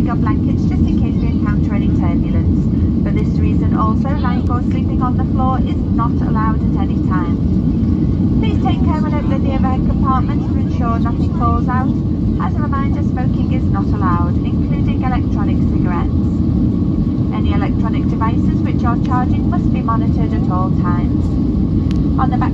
your blankets just in case you encounter any turbulence. For this reason also, lying or sleeping on the floor is not allowed at any time. Please take care when opening the overhead compartments to ensure nothing falls out. As a reminder, smoking is not allowed, including electronic cigarettes. Any electronic devices which are charging must be monitored at all times. On the back